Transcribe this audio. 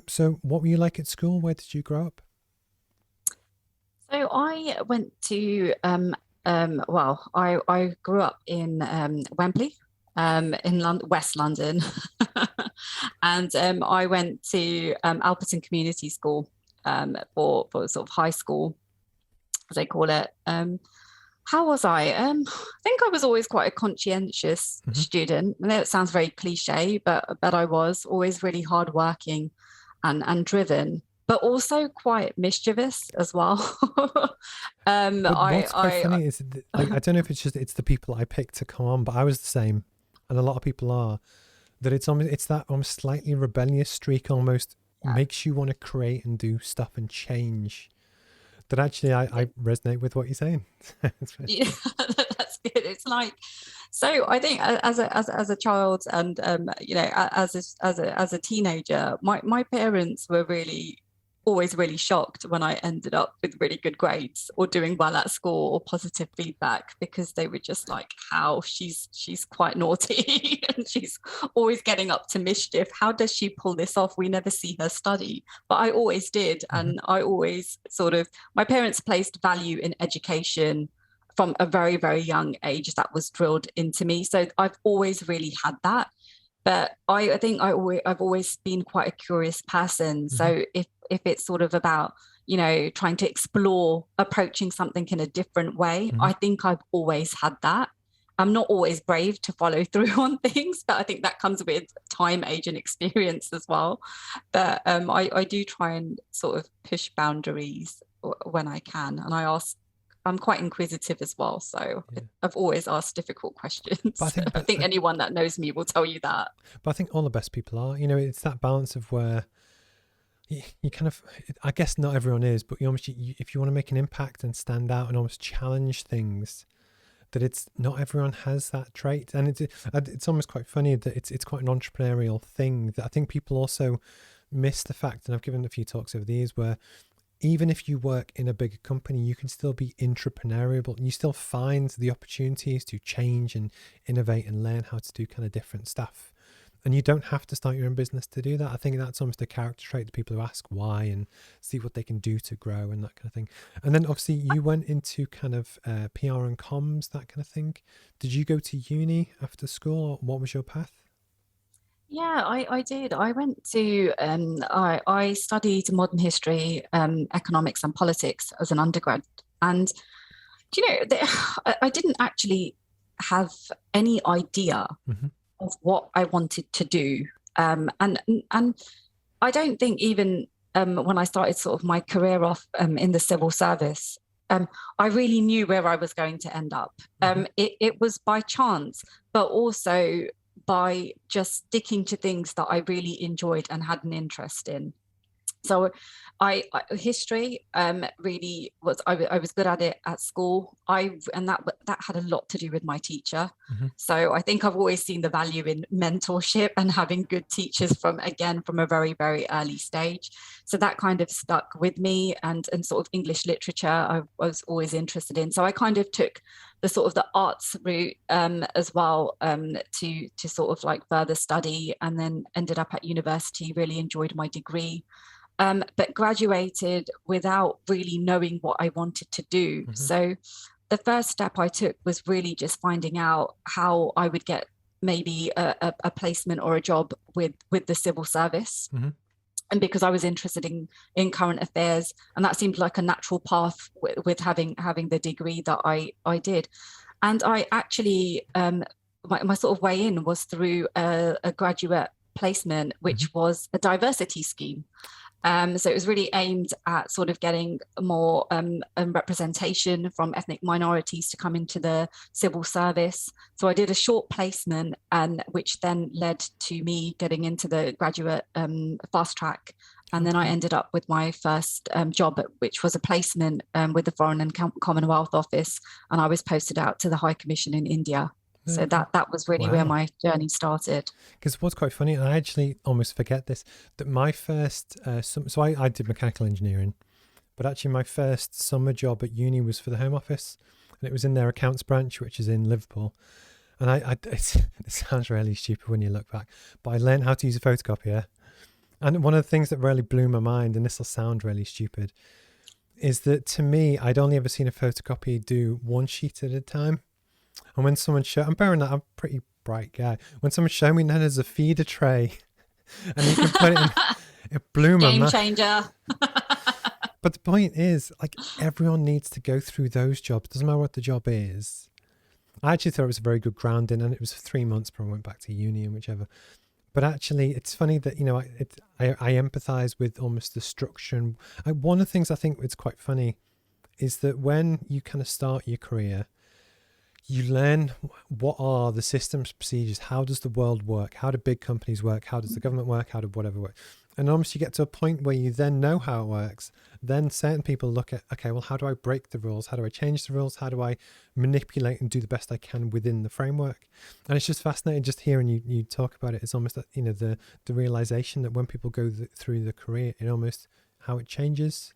So what were you like at school? Where did you grow up? So I went to I grew up in Wembley, in West London, and I went to Alperton Community School for sort of high school, as they call it. How was I? I think I was always quite a conscientious Hmm. student. I know it sounds very cliche, but I was always really hardworking and driven, but also quite mischievous as well. But what's quite I funny is that, like, I don't know if it's the people I picked to come on, but I was the same, and a lot of people are. That it's that almost slightly rebellious streak almost makes you want to create and do stuff and change. That actually I resonate with what you're saying. yeah, that's good. It's like so. I think as a child and as a teenager, my parents were really always really shocked when I ended up with really good grades or doing well at school or positive feedback because they were just like, "How she's quite naughty and she's always getting up to mischief. How does she pull this off? We never see her study." But I always did, Hmm. and I always sort of my parents placed value in education from a very, very young age. That was drilled into me. So I've always really had that. But I think I've always been quite a curious person. Hmm. So if it's sort of about, trying to explore approaching something in a different way, Hmm. I think I've always had that. I'm not always brave to follow through on things, but I think that comes with time, age, and experience as well. But I do try and sort of push boundaries when I can, and I'm quite inquisitive as well, so Yeah. I've always asked difficult But I questions. think, I think anyone that knows me will tell you that. but I think all the best people are. It's that balance of where you kind of, I guess not everyone is, but if you want to make an impact and stand out and almost challenge things, that it's not everyone has that trait, and it's almost quite funny that it's quite an entrepreneurial thing that I think people also miss the fact. And I've given a few talks over the years where even if you work in a bigger company, you can still be entrepreneurial and you still find the opportunities to change and innovate and learn how to do kind of different stuff. And you don't have to start your own business to do that. I think that's almost a character trait that people who ask why and see what they can do to grow and that kind of thing. And then obviously you went into kind of PR and comms, that kind of thing. Did you go to uni after school, or what was your path? Yeah, I did. I went to I studied modern history, economics and politics as an undergrad. And do you know, I didn't actually have any idea Hmm. of what I wanted to do. And I don't think even when I started sort of my career off in the civil service, I really knew where I was going to end up. Hmm. It was by chance, but also by just sticking to things that I really enjoyed and had an interest in. So history really was I was good at it at school. That had a lot to do with my teacher. Hmm. So I think I've always seen the value in mentorship and having good teachers from a very, very early stage. So that kind of stuck with me, and sort of English literature I was always interested in. So I kind of took the sort of the arts route as well, to sort of like further study, and then ended up at university, really enjoyed my degree, but graduated without really knowing what I wanted to do. Hmm. So the first step I took was really just finding out how I would get maybe a placement or a job with the civil service. Hmm. And because I was interested in current affairs, and that seemed like a natural path with having the degree that I did. And I actually my sort of way in was through a graduate placement, Hmm. which was a diversity scheme. So it was really aimed at sort of getting more representation from ethnic minorities to come into the civil service. So I did a short placement, and which then led to me getting into the graduate fast track. And then I Okay. ended up with my first job, which was a placement with the Foreign and Commonwealth Office, and I was posted out to the High Commission in India. There So we go. that was really where Wow. my journey started. Because what's quite funny, and I actually almost forget this, that my first, so I did mechanical engineering, but actually my first summer job at uni was for the Home Office, and it was in their accounts branch, which is in Liverpool. And it sounds really stupid when you look back, but I learned how to use a photocopier, And one of the things that really blew my mind, and this will sound really stupid, is that to me, I'd only ever seen a photocopy do one sheet at a time. And when someone showed, I'm bearing that, I'm a pretty bright guy. When someone showed me that as a feeder tray, and you can put it in, it blew my Game mind. changer. But the point is, like, everyone needs to go through those jobs. Doesn't matter what the job is. I actually thought it was a very good grounding, and it was 3 months before I went back to uni and whichever. But actually, it's funny that, you know, I empathize with almost the structure. And one of the things I think is quite funny is that when you kind of start your career, you learn what are the systems, procedures, how does the world work, how do big companies work, how does the government work, how do whatever work. And almost you get to a point where you then know how it works. Then certain people look at, okay, well, how do I break the rules? How do I change the rules? How do I manipulate and do the best I can within the framework? And it's just fascinating just hearing you talk about it. It's almost that, you know, the realization that when people go through the career, it almost how it changes